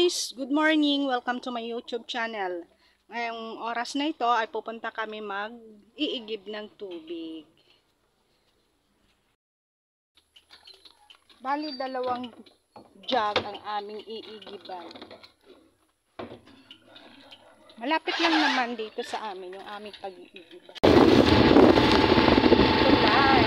guys! Good morning! Welcome to my YouTube channel. Ngayong oras na ito ay pupunta kami mag-iigib ng tubig. Bali, 2 jug ang aming iigiban. Malapit lang naman dito sa amin yung aming pag-iigiban. Tulay!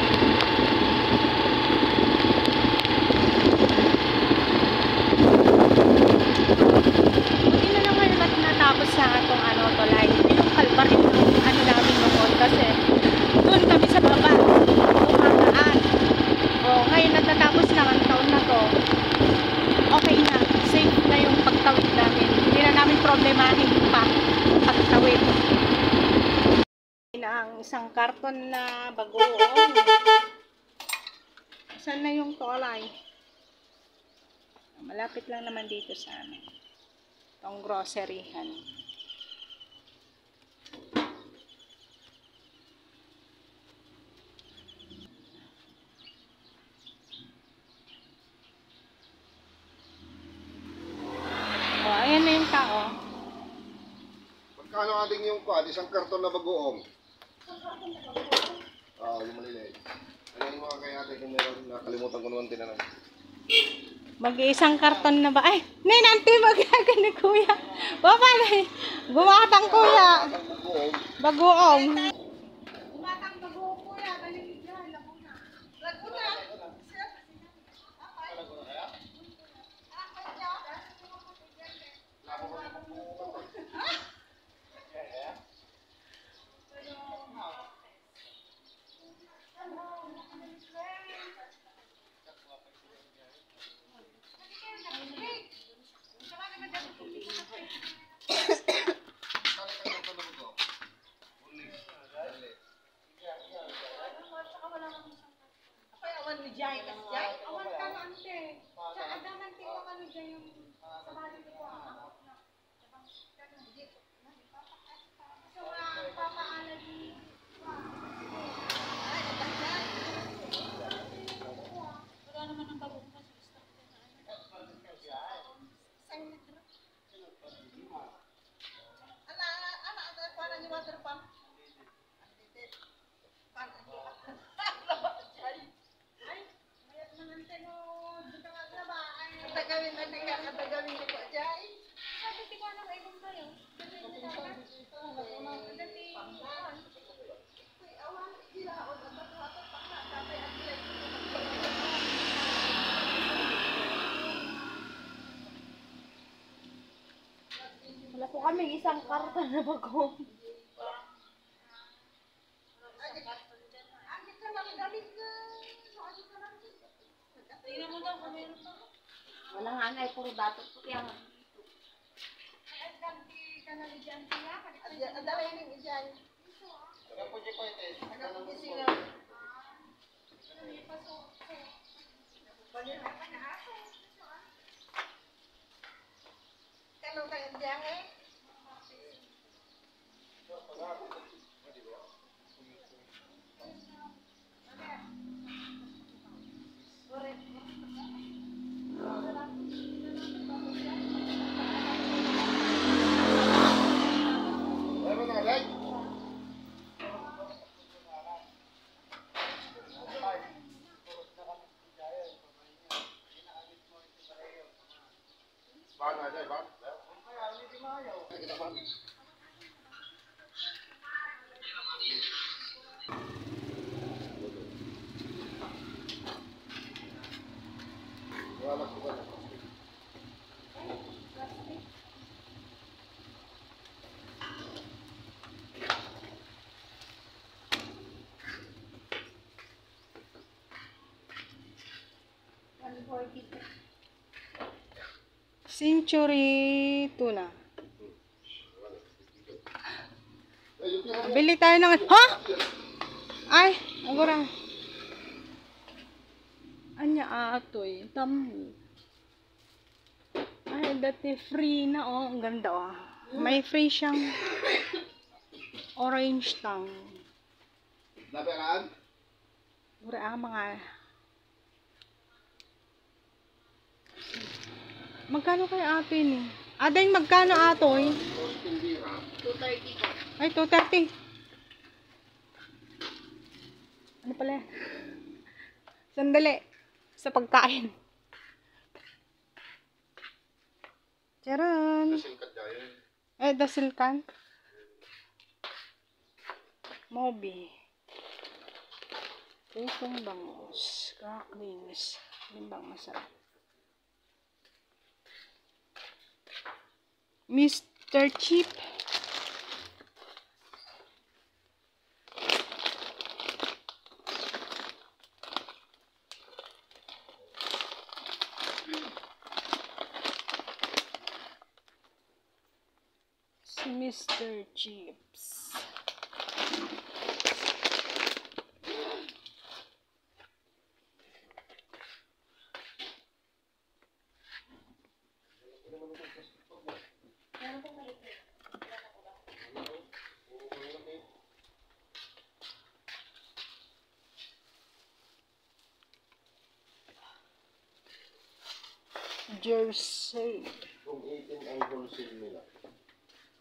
Tapos na itong tulay. Yung kalbarin yung namin noon kasi doon kami sa baba tumataan. Ngayon natatapos na ang taon na to. Okay na. Safe na yung pagtawid namin. Hindi na namin problemahin pa yung pagtawid. Ang isang karton na bagoong. Saan na yung tulay? Malapit lang naman dito sa amin. Itong groceryhan. Ayan na yung tao. Magkano ating yung isang karton na bagoong? Yung maliliit. Ano yung mga kaya ate kung meron nakalimutan ko naman tinanong. Mag-iisang karton na ba? Ay, nanti magkaga ni kuya. Baba na eh. Bumatang kuya. Bagoong. Bumatang bagoong kuya. Galing dyan. Laguna. Laguna. Awan ni Jai kas Jai. Awan ka na ante. Sa adaman tingko ka ni Jai yung sa bali ko ako na. So papaala di. Wala naman ang bagong pa sa stock ko na. Sang litro. Ana para ni water pump. Wala po kami isang karton na bagong. Tingnan mo daw kung meron pa. Wala nga na, puro datot po kaya nga. Ay, agdampi ka na ni Jan siya. Adala yun yung Jan. Taga po dyan po ito eh. Taga po dyan sila. Kano kayo dyan eh? Century tuna. Bili tayo ng... Ha? Ay, agora. Anya atoy. Tamu. Ay, dati free na oh. Ang ganda oh. May free siyang orange tang. Naberaan? Mga Magkano kay ate ni? Ading magkano atoy? 230 po. Ay, 230. Ano pala yan? Sandali. Sa pagkain. Charan. Dasilkat tayo. Dasilkan. Mobi. Pusong bangus. Cracklings. Limbang masarap. Mr. Cheap. Si Mr. Chips. Jersey. Kung 18 ang wholesale nila.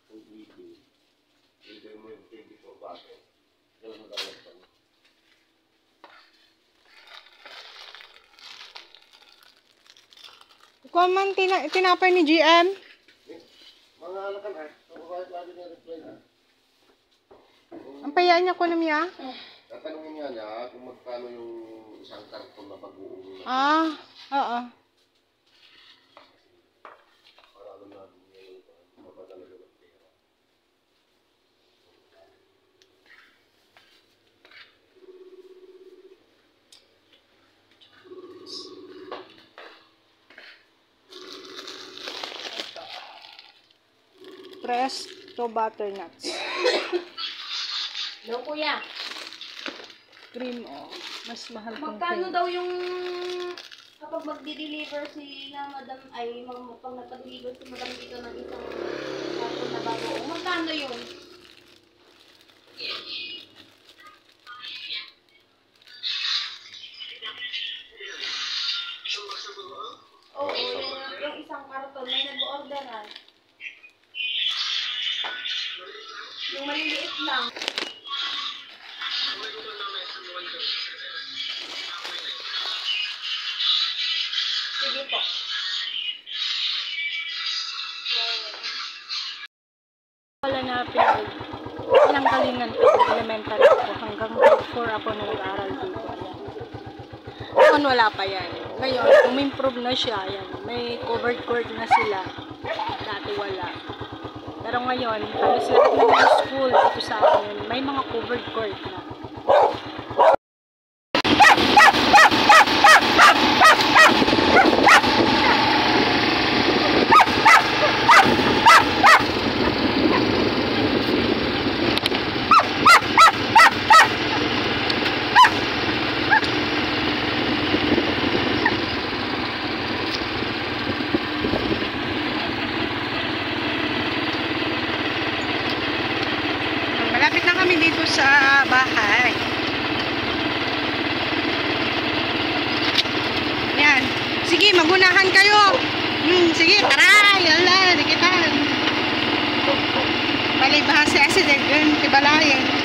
Kung 18. Hindi mo yung 24 bakit. Ganun na lang pa. Kung man tinapay ni GM. Mga alakan Kung kahit lagi niya reply na. Ang payaan niya ko na miya. Tatanungin niya kung magkano yung isang karton na pag-uwi. Oo. Para alam natin yung mapadalaga ng pera. Presto butternuts. Hello, kuya. Cream, mas mahal kong Magkano cream. daw yung kapag magdi-deliver sila, madam, ay pag nagpa-deliver si madam dito ng isang karton na bago. Magkano yun? Oo, yung isang karton. May nag-orderan. Yung maliliit lang. Sige po. Wala na pinanggalingan ko. Elementary ako. Hanggang grade 4 ako nag-aaral dito. Noon wala pa yan. Ngayon, umimprove na siya. Yan. May covered court na sila. Dati wala. Pero ngayon, halos lahat na ng school dito sa akin, may mga covered court na. Malapit na kami dito sa bahay. Yan. Sige, magunahan kayo. Sige, tara. Yala, dikitan. Balik bahasa accident yun. Tibalayan.